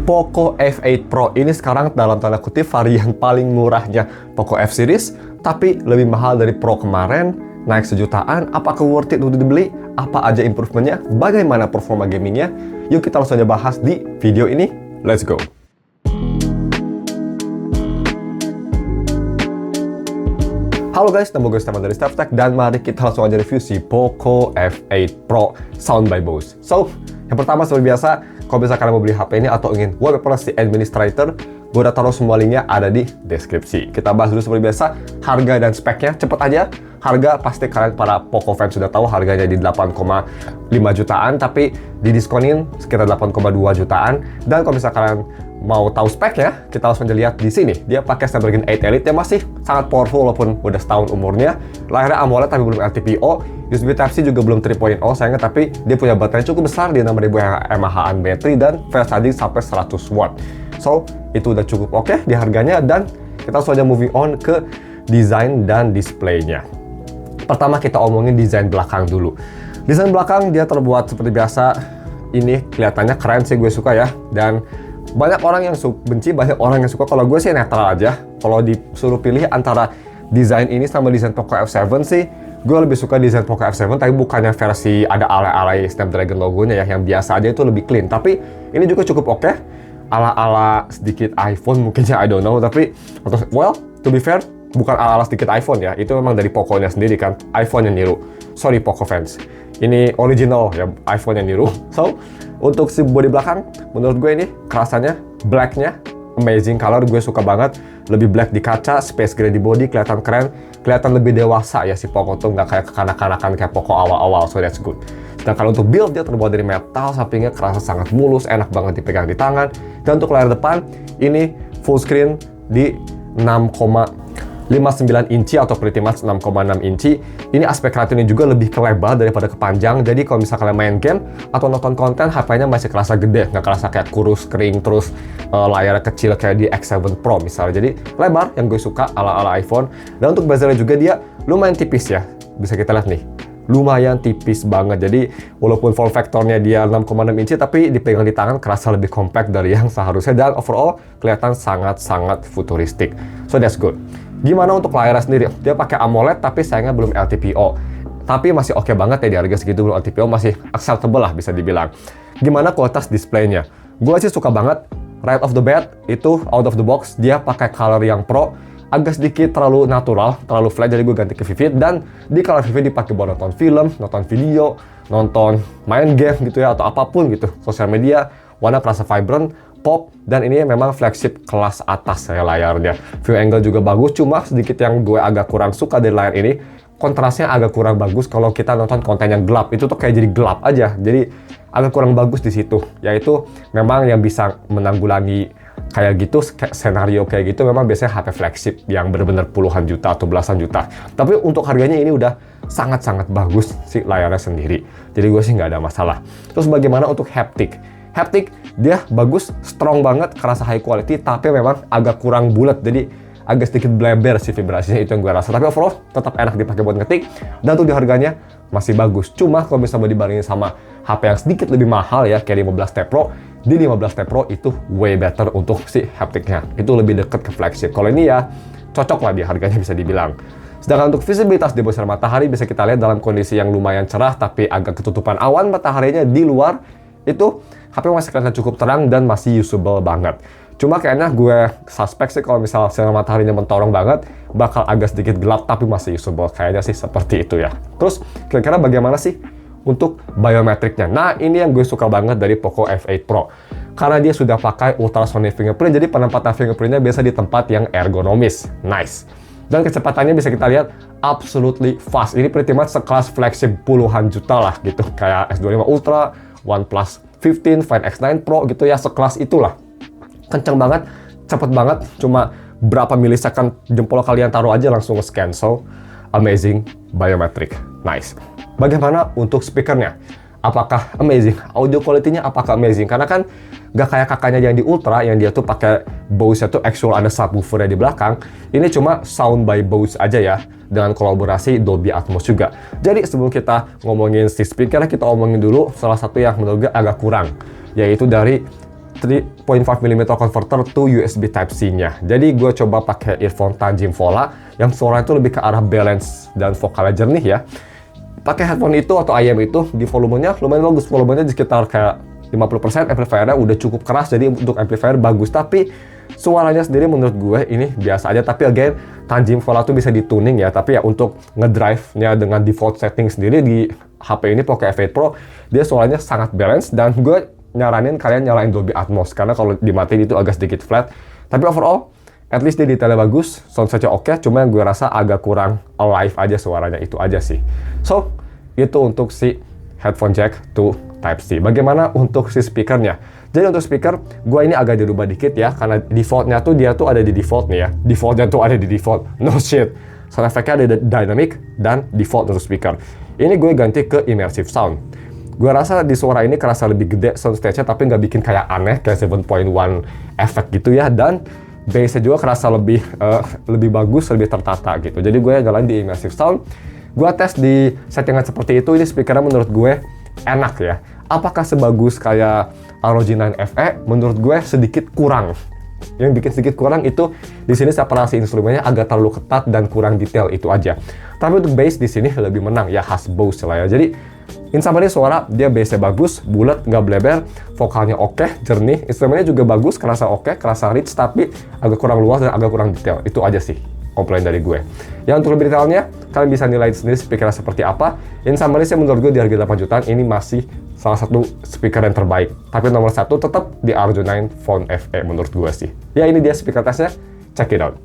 Poco F8 Pro ini sekarang dalam tanda kutip varian paling murahnya Poco F series, tapi lebih mahal dari Pro kemarin, naik sejutaan. Apakah worth it untuk dibeli? Apa aja improvementnya? Bagaimana performa gamingnya? Yuk kita langsung aja bahas di video ini. Let's go! Halo guys, nama gue Stefan dari StefTech dan mari kita langsung aja review si Poco F8 Pro Sound by Bose. So, yang pertama seperti biasa, kalau bisa kalian mau beli HP ini atau ingin wallpaper si administrator, gue udah taruh semua linknya ada di deskripsi. Kita bahas dulu seperti biasa, harga dan speknya. Cepet aja, harga pasti kalian para Poco fans sudah tahu harganya di 8,5 jutaan, tapi didiskonin sekitar 8,2 jutaan. Dan kalau misalnya kalian mau tahu speknya, kita langsung aja lihat di sini. Dia pakai Snapdragon 8 Elite yang masih sangat powerful walaupun udah setahun umurnya. Layarnya AMOLED tapi belum LTPO. USB Type-C juga belum 3.0 sayangnya, tapi dia punya baterai cukup besar di 6000 mAh baterai dan fast charging sampai 100 watt. So, itu udah cukup oke di harganya dan kita langsung aja moving on ke desain dan displaynya. Pertama kita omongin desain belakang dulu. Desain belakang dia terbuat seperti biasa. Ini kelihatannya keren sih, gue suka ya. Dan banyak orang yang benci, banyak orang yang suka. Kalau gue sih netral aja. Kalau disuruh pilih antara desain ini sama desain Poco F7 sih, gue lebih suka desain Poco F7, tapi bukannya versi ada alay-alay Snapdragon logonya ya, yang biasa aja itu lebih clean. Tapi ini juga cukup oke. Ala-ala sedikit iPhone mungkinnya, I don't know. Tapi, well, to be fair, bukan ala-ala sedikit iPhone ya. Itu memang dari Poco-nya sendiri kan. iPhone yang niru. Sorry Poco fans. Ini original ya, iPhone yang niru. So, untuk si bodi belakang, menurut gue ini kerasanya black-nya amazing color, gue suka banget. Lebih black di kaca, space gray di body, kelihatan keren, kelihatan lebih dewasa ya si Poco tuh, nggak kayak kekanak-kanakan kayak Poco awal-awal, so that's good. Sedangkan untuk build dia terbuat dari metal, sampingnya kerasa sangat mulus, enak banget dipegang di tangan. Dan untuk layar depan, ini full screen di 6,59 inci atau pretty much 6,6 inci. Ini aspek ratio-nya juga lebih kelebar daripada kepanjang. Jadi kalau misalnya kalian main game atau nonton konten, HP-nya masih kerasa gede, nggak kerasa kayak kurus, kering, terus layar kecil kayak di X7 Pro misalnya. Jadi lebar, yang gue suka ala-ala iPhone. Dan untuk bezelnya juga dia lumayan tipis ya. Bisa kita lihat nih, lumayan tipis banget. Jadi walaupun form factor-nya dia 6,6 inci, tapi dipegang di tangan kerasa lebih compact dari yang seharusnya. Dan overall kelihatan sangat-sangat futuristik. So that's good. Gimana untuk layarnya sendiri? Dia pakai AMOLED tapi sayangnya belum LTPO. Tapi masih oke banget ya di harga segitu, belum LTPO, masih acceptable lah bisa dibilang. Gimana kualitas displaynya? Gue sih suka banget. Right off the bat, itu out of the box, dia pakai color yang pro. Agak sedikit terlalu natural, terlalu flat, jadi gue ganti ke Vivid. Dan di color Vivid dipakai buat nonton film, nonton video, nonton main game gitu ya, atau apapun gitu. Sosial media, warna kerasa vibrant, pop, dan ini memang flagship kelas atas ya layarnya. View angle juga bagus, cuma sedikit yang gue agak kurang suka dari layar ini, kontrasnya agak kurang bagus kalau kita nonton konten yang gelap. Itu tuh kayak jadi gelap aja, jadi agak kurang bagus di situ. Yaitu memang yang bisa menanggulangi kayak gitu, senario kayak gitu memang biasanya HP flagship yang benar-benar puluhan juta atau belasan juta. Tapi untuk harganya ini udah sangat-sangat bagus sih layarnya sendiri. Jadi gue sih nggak ada masalah. Terus bagaimana untuk haptic? Haptic dia bagus, strong banget, kerasa high quality, tapi memang agak kurang bulat, jadi agak sedikit bleber sih vibrasinya, itu yang gue rasa. Tapi overall tetap enak dipakai buat ngetik, dan tuh di harganya masih bagus. Cuma kalau misalnya dibandingin sama HP yang sedikit lebih mahal ya, kayak 15T Pro, di 15T Pro itu way better untuk si haptiknya. Itu lebih deket ke flagship. Kalau ini ya cocok lah di harganya bisa dibilang. Sedangkan untuk visibilitas di bawah sinar matahari bisa kita lihat dalam kondisi yang lumayan cerah, tapi agak ketutupan awan mataharinya di luar, itu HP masih kelihatan cukup terang dan masih usable banget. Cuma kayaknya gue suspek sih kalau misalnya sinar mataharinya mentorong banget, bakal agak sedikit gelap tapi masih usable. Kayaknya sih seperti itu ya. Terus kira-kira bagaimana sih untuk biometriknya? Nah ini yang gue suka banget dari Poco F8 Pro. Karena dia sudah pakai ultrasonic fingerprint, jadi penempatan fingerprintnya biasa di tempat yang ergonomis. Nice. Dan kecepatannya bisa kita lihat absolutely fast. Ini pretty much sekelas flagship puluhan juta lah gitu. Kayak S25 Ultra, OnePlus 15, Find X9 Pro gitu ya, sekelas itulah. Kenceng banget, cepet banget, cuma berapa milisecond jempol kalian taruh aja langsung nge-scan. So, amazing biometric. Nice. Bagaimana untuk speakernya? Apakah amazing? Audio quality-nya apakah amazing? Karena kan gak kayak kakaknya yang di Ultra, yang dia tuh pakai Bose tuh actual ada subwoofer di belakang. Ini cuma sound by Bose aja ya, dengan kolaborasi Dolby Atmos juga. Jadi sebelum kita ngomongin si speaker, kita omongin dulu salah satu yang menurut gue agak kurang, yaitu dari 3.5mm converter to USB Type-C-nya. Jadi gue coba pakai earphone Tanjim Vola yang suaranya itu lebih ke arah balance dan vokalnya jernih ya. Pakai headphone itu atau IM itu di volumenya lumayan bagus. Volumenya di sekitar kayak 50%, amplifiernya udah cukup keras, jadi untuk amplifier bagus. Tapi suaranya sendiri menurut gue ini biasa aja. Tapi again, Tanjim Vola tuh bisa dituning ya. Tapi ya untuk ngedrive-nya dengan default setting sendiri di HP ini Poco F8 Pro, dia suaranya sangat balance. Dan gue nyaranin kalian nyalain Dolby Atmos, karena kalau dimatiin itu agak sedikit flat. Tapi overall, at least dia detailnya bagus, sound saja oke, cuma yang gue rasa agak kurang alive aja suaranya, itu aja sih. So, itu untuk si headphone jack to Type-C. Bagaimana untuk si speakernya? Jadi untuk speaker, gue ini agak dirubah dikit ya, karena defaultnya tuh dia tuh ada di default nih ya. Defaultnya tuh ada di default, no shit. Sound effect-nya ada dynamic dan default untuk speaker. Ini gue ganti ke immersive sound. Gue rasa di suara ini kerasa lebih gede soundstage-nya, tapi nggak bikin kayak aneh, kayak 7.1 effect gitu ya. Dan bass-nya juga kerasa lebih bagus, lebih tertata gitu. Jadi gue nyalain di immersive sound. Gue tes di settingan seperti itu, ini speakernya menurut gue enak ya. Apakah sebagus kayak ROG 9 FE? Menurut gue sedikit kurang. Yang bikin sedikit kurang itu di sini separasi instrumennya agak terlalu ketat dan kurang detail, itu aja. Tapi untuk bass di sini lebih menang ya, khas Bose lah ya. Jadi in summary, suara dia bassnya bagus, bulat, nggak bleber, vokalnya oke, jernih, instrumennya juga bagus, kerasa oke, kerasa rich, tapi agak kurang luas dan agak kurang detail. Itu aja sih komplain dari gue. Ya untuk lebih detailnya, kalian bisa nilai sendiri speakernya seperti apa. In summary sih menurut gue di harga 8 jutaan ini masih salah satu speaker yang terbaik. Tapi nomor satu tetap di ROG 9 Phone FE menurut gue sih. Ya ini dia speaker tesnya, check it out.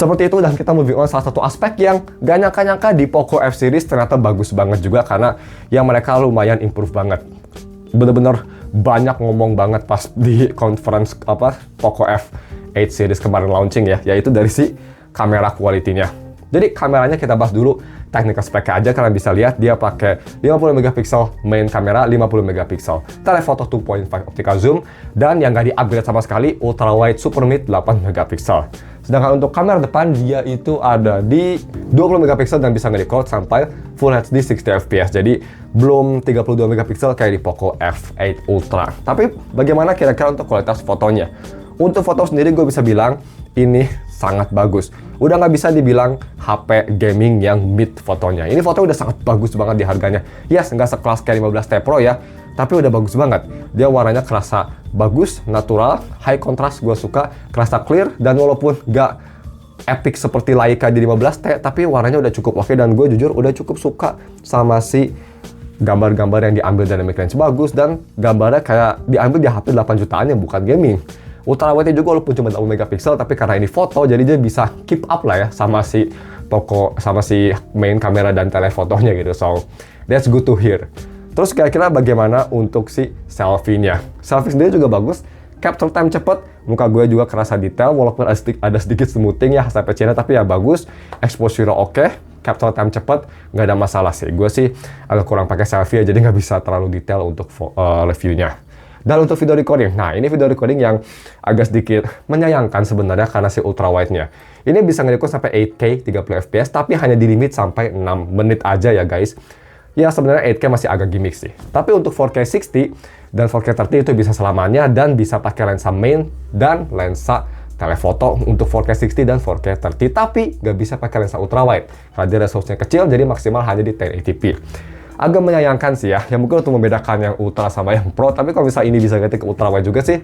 Seperti itu, dan kita moving on salah satu aspek yang gak nyangka-nyangka di Poco F series ternyata bagus banget juga, karena yang mereka lumayan improve banget. Bener-bener banyak ngomong banget pas di conference Poco F8 series kemarin launching ya, yaitu dari si kamera quality-nya. Jadi kameranya kita bahas dulu technical spek aja. Kalian bisa lihat dia pakai 50 megapiksel main kamera, 50 megapiksel telephoto 2.5 optical zoom, dan yang gak di-upgrade sama sekali ultra wide super mid 8 megapiksel. Sedangkan untuk kamera depan dia itu ada di 20 megapiksel dan bisa nge-record sampai Full HD 60 fps. Jadi belum 32 megapiksel kayak di Poco F8 Ultra. Tapi bagaimana kira-kira untuk kualitas fotonya? Untuk foto sendiri gue bisa bilang ini sangat bagus. Udah nggak bisa dibilang HP gaming yang mid fotonya. Ini foto udah sangat bagus banget di harganya. Yes, nggak sekelas kayak 15T Pro ya, tapi udah bagus banget. Dia warnanya kerasa bagus, natural, high contrast, gue suka, kerasa clear, dan walaupun nggak epic seperti Leica di 15T, tapi warnanya udah cukup oke, dan gue jujur udah cukup suka sama si gambar-gambar yang diambil dynamic range bagus, dan gambarnya kayak diambil di HP 8 jutaan yang bukan gaming. Ultra wide juga walaupun cuma 8 megapiksel, tapi karena ini foto, jadi dia bisa keep up lah ya sama si Poco, sama si main kamera dan telefotonya gitu. So, that's good to hear. Terus kira-kira bagaimana untuk si selfie-nya? Selfie sendiri juga bagus, capture time cepet, muka gue juga kerasa detail, walaupun ada sedikit smoothing ya HP Cina, tapi ya bagus, exposure oke, capture time cepet, nggak ada masalah sih. Gue sih agak kurang pakai selfie ya, jadi nggak bisa terlalu detail untuk review-nya. Dan untuk video recording, nah ini video recording yang agak sedikit menyayangkan sebenarnya karena si ultra wide-nya. Ini bisa nge-record sampai 8K 30 fps, tapi hanya di limit sampai 6 menit aja ya guys. Ya sebenarnya 8K masih agak gimmick sih. Tapi untuk 4K 60 dan 4K 30 itu bisa selamanya, dan bisa pakai lensa main dan lensa telefoto untuk 4K 60 dan 4K 30. Tapi nggak bisa pakai lensa ultra wide karena dia resolusinya kecil, jadi maksimal hanya di 1080p. Agak menyayangkan sih ya, yang mungkin untuk membedakan yang ultra sama yang pro, tapi kalau misalnya ini bisa ganti ke ultra wide juga sih,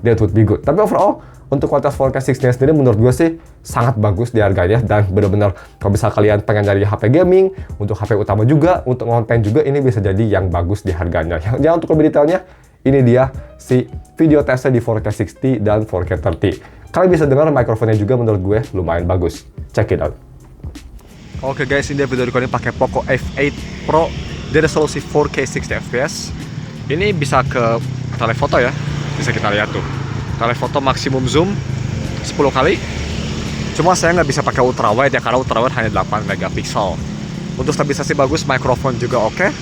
that would be good. Tapi overall, untuk kualitas 4K 60 sendiri menurut gue sih sangat bagus di harganya, dan bener-bener kalau bisa kalian pengen nyari HP gaming, untuk HP utama juga, untuk konten juga, ini bisa jadi yang bagus di harganya. Jangan untuk lebih detailnya, ini dia si video tesnya di 4K 60 dan 4K 30. Kalian bisa dengar mikrofonnya juga menurut gue lumayan bagus. Check it out. Oke guys, ini dia video recording pakai Poco F8 Pro. Dia ada solusi 4K 60 fps. Ini bisa ke telefoto ya, bisa kita lihat tuh. Telefoto maksimum zoom 10 kali. Cuma saya nggak bisa pakai ultrawide ya, karena ultrawide hanya 8 megapiksel. Untuk stabilisasi bagus, mikrofon juga oke.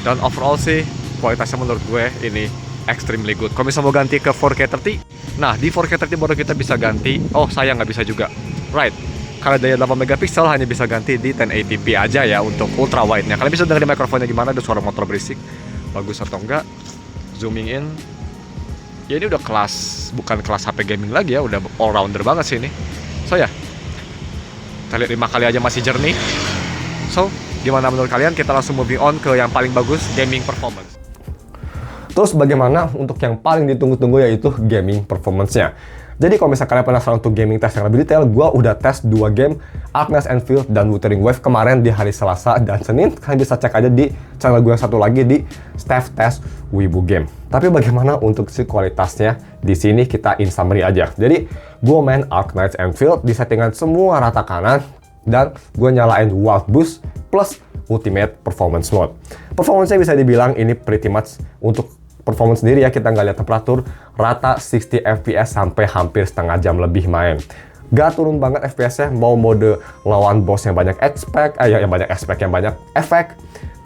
Dan overall sih kualitasnya menurut gue ini extremely good. Kalau misalnya mau ganti ke 4K30, nah di 4K30 baru kita bisa ganti. Oh sayang nggak bisa juga, right? Karena daya 8 megapiksel hanya bisa ganti di 1080p aja ya untuk ultra wide-nya. Kalian bisa dengerin mikrofonnya gimana, ada suara motor berisik, bagus atau enggak. Zooming in, ya ini udah kelas, bukan kelas HP gaming lagi ya, udah all rounder banget sih ini. So ya, kita lihat 5 kali aja masih jernih. So, gimana menurut kalian? Kita langsung moving on ke yang paling bagus, gaming performance. Terus bagaimana untuk yang paling ditunggu-tunggu, yaitu gaming performance-nya. Jadi kalau misalnya kalian penasaran untuk gaming test yang lebih detail, gue udah tes 2 game, Arknights Endfield dan Wuthering Waves kemarin di hari Selasa dan Senin. Kalian bisa cek aja di channel gue yang satu lagi di Steph Test Wibu Game. Tapi bagaimana untuk si kualitasnya? Di sini kita in summary aja. Jadi gue main Arknights Endfield di settingan semua rata kanan dan gue nyalain Wild Boost plus Ultimate Performance Mode. Performance-nya bisa dibilang ini pretty much untuk performance sendiri ya, kita nggak lihat temperatur, rata 60 fps sampai hampir setengah jam lebih main. Gak turun banget FPS-nya, mau mode lawan boss yang banyak yang banyak efek,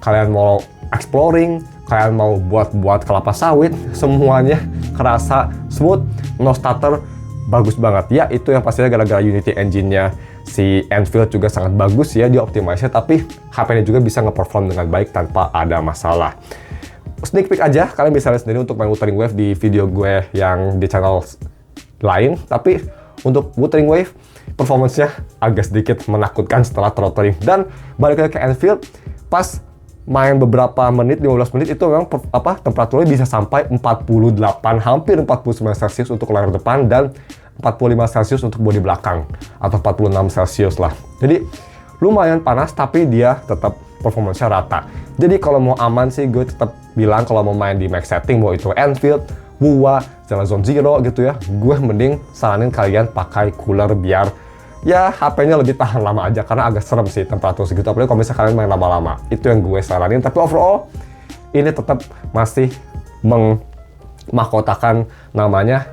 kalian mau exploring, kalian mau buat kelapa sawit, semuanya kerasa smooth, no stutter, bagus banget. Ya itu yang pastinya gara-gara Unity engine-nya si Endfield juga sangat bagus ya di optimize, tapi HP-nya juga bisa nge-perform dengan baik tanpa ada masalah. Sneak peek aja, kalian bisa lihat sendiri untuk main Wuthering Wave di video gue yang di channel lain. Tapi untuk Wuthering Wave, performance-nya agak sedikit menakutkan setelah throttling. Dan balik lagi ke Endfield, pas main beberapa menit, 15 menit itu memang temperaturnya bisa sampai 48, hampir 49 Celsius untuk layar depan dan 45 Celsius untuk bodi belakang, atau 46 Celsius lah. Jadi lumayan panas, tapi dia tetap performance-nya rata. Jadi kalau mau aman sih, gue tetap bilang kalau mau main di max setting, mau itu Endfield, Wuwa, Zone Zero gitu ya, gue mending saranin kalian pakai cooler biar ya HP-nya lebih tahan lama aja, karena agak serem sih temperatur segitu, apalagi kalau misalnya kalian main lama-lama. Itu yang gue saranin, tapi overall ini tetap masih mahkotakan namanya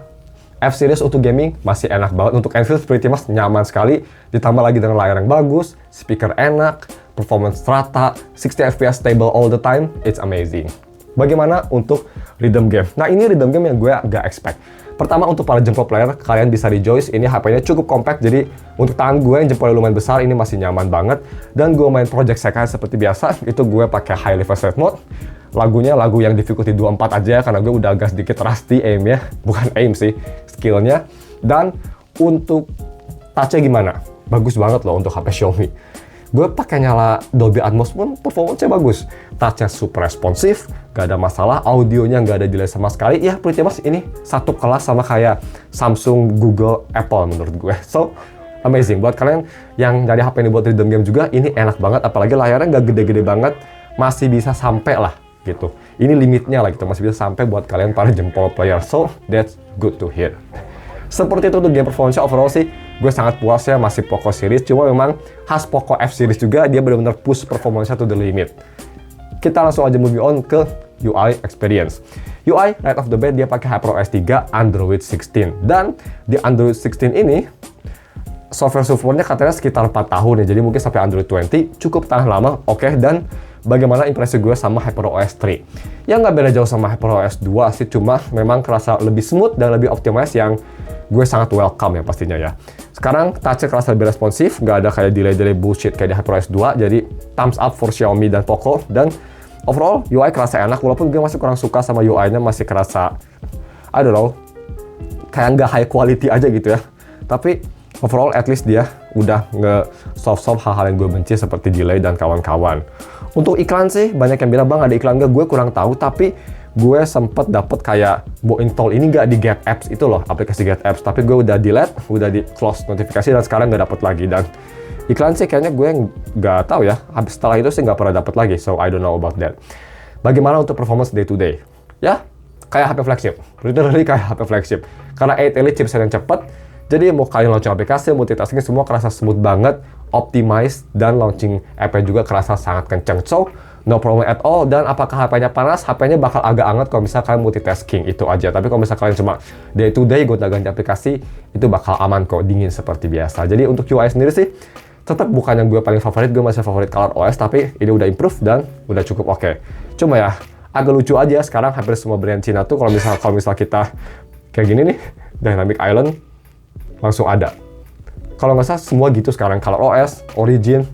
F-Series untuk gaming, masih enak banget. Untuk Endfield pretty much nyaman sekali, ditambah lagi dengan layar yang bagus, speaker enak, performance rata, 60 fps stable all the time, it's amazing. Bagaimana untuk rhythm game? Nah ini rhythm game yang gue gak expect. Pertama untuk para jempol player, kalian bisa rejoice, ini HP-nya cukup compact, jadi untuk tangan gue yang jempolnya lumayan besar, ini masih nyaman banget. Dan gue main Project Sekai seperti biasa, itu gue pakai high level set mode. Lagunya lagu yang difficulty 24 aja, karena gue udah agak sedikit rusty aim-nya, bukan aim sih, skillnya. Dan untuk touch-nya gimana? Bagus banget loh untuk HP Xiaomi. Gue pakai nyala Dolby Atmos pun performance-nya bagus. Touch-nya super responsif, gak ada masalah, audionya gak ada delay sama sekali. Ya pretty much ini satu kelas sama kayak Samsung, Google, Apple menurut gue. So, amazing. Buat kalian yang dari HP ini buat rhythm game juga, ini enak banget. Apalagi layarnya gak gede-gede banget, masih bisa sampai lah gitu. Ini limitnya lah gitu, masih bisa sampai buat kalian para jempol player. So, that's good to hear. Seperti itu untuk game performance overall sih, gue sangat puas ya, masih Poco series. Cuma memang khas Poco F series juga, dia benar-benar push performance to the limit. Kita langsung aja moving on ke UI experience. UI right off the bat dia pakai HyperOS 3 Android 16, dan di Android 16 ini software support-nya katanya sekitar 4 tahun ya, jadi mungkin sampai Android 20 cukup tahan lama, oke. Dan bagaimana impresi gue sama HyperOS 3? Ya nggak beda jauh sama HyperOS 2 sih, cuma memang kerasa lebih smooth dan lebih optimize, yang gue sangat welcome ya pastinya ya. Sekarang touch-nya kerasa lebih responsif, nggak ada kayak delay-delay bullshit kayak di HyperOS 2, jadi thumbs up for Xiaomi dan Poco. Dan overall UI kerasa enak, walaupun gue masih kurang suka sama UI-nya, masih kerasa I don't know, kayak nggak high quality aja gitu ya. Tapi overall at least dia udah nge-solve hal-hal yang gue benci seperti delay dan kawan-kawan. Untuk iklan sih, banyak yang bilang, bang ada iklan nggak? Gue kurang tahu, tapi gue sempet dapet kayak mau install ini nggak di Get Apps itu loh, aplikasi Get Apps. Tapi gue udah delete, udah di close notifikasi, dan sekarang nggak dapet lagi. Dan iklan sih kayaknya gue nggak tahu ya, habis setelah itu sih nggak pernah dapet lagi. So I don't know about that. Bagaimana untuk performance day to day? Ya, kayak HP flagship, literally kayak HP flagship. Karena 8 Elite chipset yang cepet, Jadi mau kalian launching aplikasi, multitasking semua kerasa smooth banget, optimize, dan launching app-nya juga kerasa sangat kenceng. So, no problem at all. Dan apakah HP-nya panas? HP-nya bakal agak hangat kalau misalnya kalian multitasking, itu aja. Tapi kalau misalnya kalian cuma day to day gonta-ganti aplikasi, itu bakal aman kok, dingin seperti biasa. Jadi untuk UI sendiri sih, tetap bukan yang gue paling favorit, gue masih favorit ColorOS, tapi ini udah improve dan udah cukup oke. Cuma ya, agak lucu aja sekarang hampir semua brand Cina tuh kalau misal kita kayak gini nih, Dynamic Island langsung ada. Kalau nggak salah semua gitu sekarang, ColorOS, Origin,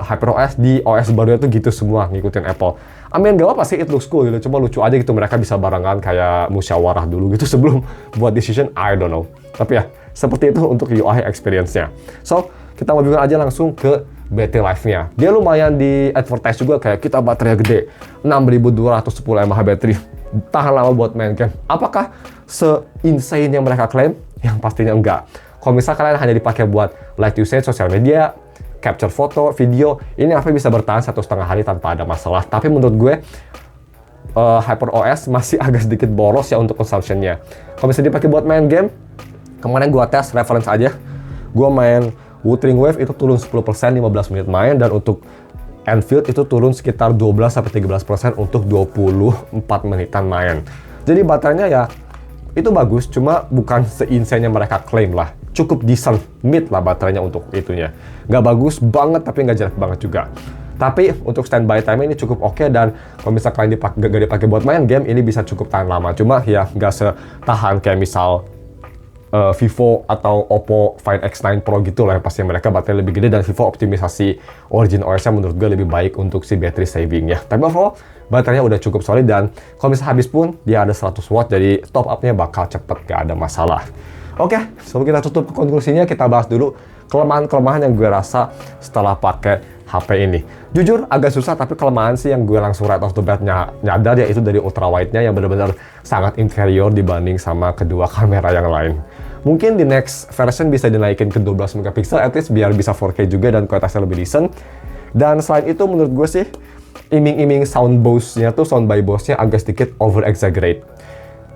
HyperOS, di OS barunya tuh gitu semua ngikutin Apple. Gak apa sih, it looks cool gitu, cuma lucu aja gitu mereka bisa barengan kayak musyawarah dulu gitu sebelum buat decision, I don't know. Tapi ya, seperti itu untuk UI experience-nya. So, kita mau bilang aja langsung ke battery life-nya. Dia lumayan di advertise juga kayak kita baterainya gede, 6210 mAh baterai, tahan lama buat main game. Apakah se-insane yang mereka klaim? Yang pastinya enggak. Kalau misalnya kalian hanya dipakai buat light usage, sosial media, capture foto, video, ini HP bisa bertahan 1,5 hari tanpa ada masalah. Tapi menurut gue, HyperOS masih agak sedikit boros ya untuk consumption-nya. Kalau misalnya dipakai buat main game, kemarin gue tes reference aja, gue main Wuthering Waves itu turun 10%, 15 menit main, dan untuk Enfield itu turun sekitar 12-13% untuk 24 menitan main. Jadi baterainya ya, itu bagus, cuma bukan se-insane yang mereka klaim lah. Cukup decent, mid lah baterainya untuk itunya. Nggak bagus banget, tapi nggak jelek banget juga. Tapi untuk standby time ini cukup oke, dan kalau misalnya kalian gak dipakai buat main game, ini bisa cukup tahan lama. Cuma ya nggak setahan kayak misal Vivo atau Oppo Find X9 Pro gitu lah, yang pasti mereka baterai lebih gede, dan Vivo optimisasi Origin OS-nya menurut gue lebih baik untuk si battery saving ya. Tapi overall, baterainya udah cukup solid, dan kalau misalnya habis pun dia ada 100 watt, jadi top up-nya bakal cepet, gak ada masalah. Oke, sebelum kita tutup konklusinya, kita bahas dulu kelemahan-kelemahan yang gue rasa setelah pakai HP ini. Jujur agak susah, tapi kelemahan sih yang gue langsung right off the bat nyadar ya, itu dari ultra wide-nya yang benar-benar sangat inferior dibanding sama kedua kamera yang lain. Mungkin di next version bisa dinaikin ke 12 megapiksel at least biar bisa 4K juga dan kualitasnya lebih decent. Dan selain itu menurut gue sih, iming-iming sound boost-nya tuh, sound by boost-nya agak sedikit over exaggerate.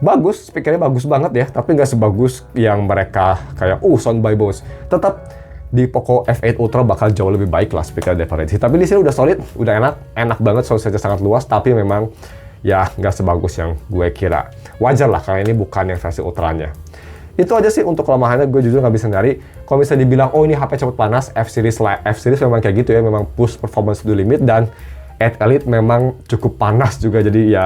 Bagus, speakernya bagus banget ya, tapi nggak sebagus yang mereka kayak sound by boost. Tetap di Poco F8 Ultra bakal jauh lebih baik lah speaker daripada di sini. Tapi di sini udah solid, udah enak banget, sound-nya sangat luas, tapi memang ya nggak sebagus yang gue kira. Wajar lah, karena ini bukan yang versi ultranya. Itu aja sih untuk kelemahannya, gue jujur nggak bisa nyari. Kalau misalnya dibilang, ini HP cepet panas, F-Series memang kayak gitu ya, memang push performance to the limit, dan at Elite memang cukup panas juga, jadi ya,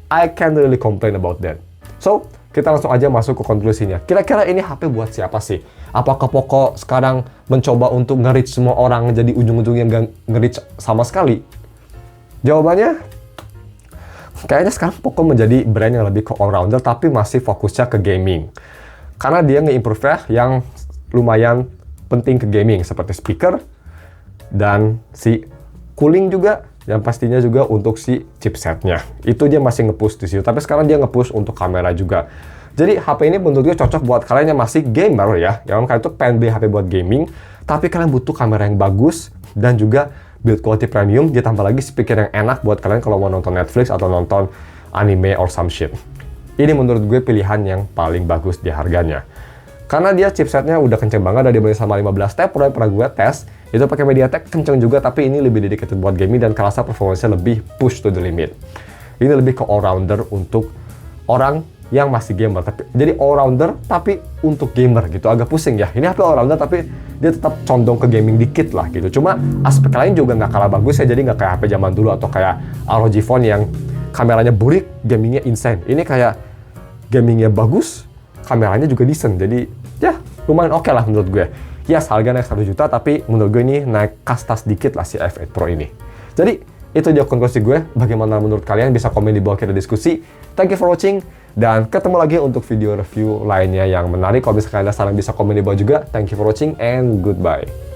I can't really complain about that. So, kita langsung aja masuk ke konklusinya. Kira-kira ini HP buat siapa sih? Apakah Poco sekarang mencoba untuk nge-reach semua orang, jadi ujung-ujungnya nggak nge-reach sama sekali? Jawabannya, kayaknya sekarang Poco menjadi brand yang lebih ke all-rounder, tapi masih fokusnya ke gaming. Karena dia nge-improve yang lumayan penting ke gaming, seperti speaker, dan si cooling juga, dan pastinya juga untuk si chipsetnya. Itu dia masih nge-push di situ, tapi sekarang dia nge-push untuk kamera juga. Jadi HP ini menurut gue cocok buat kalian yang masih gamer ya, yang kalian tuh pengen beli HP buat gaming, tapi kalian butuh kamera yang bagus, dan juga build quality premium, ditambah lagi speaker yang enak buat kalian kalau mau nonton Netflix atau nonton anime or some shit. Ini menurut gue pilihan yang paling bagus di harganya. Karena dia chipsetnya udah kenceng banget, dari dibanding sama 15T Pro yang pernah gue tes, itu pakai MediaTek kenceng juga, tapi ini lebih dedicated buat gaming dan kerasa performanya lebih push to the limit. Ini lebih ke all-rounder untuk orang yang masih gamer, jadi all-rounder tapi untuk gamer gitu, agak pusing ya. Ini HP all-rounder tapi dia tetap condong ke gaming dikit lah gitu. Cuma aspek lain juga nggak kalah bagus ya, jadi nggak kayak HP zaman dulu atau kayak ROG Phone yang kameranya burik, gamingnya insane. Ini kayak gamingnya bagus, kameranya juga decent, jadi ya lumayan oke lah menurut gue. Yes, harga naik 1 juta, tapi menurut gue ini naik kasta sedikit lah si F8 Pro ini. Jadi itu dia konklusi gue. Bagaimana menurut kalian? Bisa komen di bawah, kita diskusi. Thank you for watching, dan ketemu lagi untuk video review lainnya yang menarik. Kalau misalkan ada saran bisa komen di bawah juga. Thank you for watching and goodbye.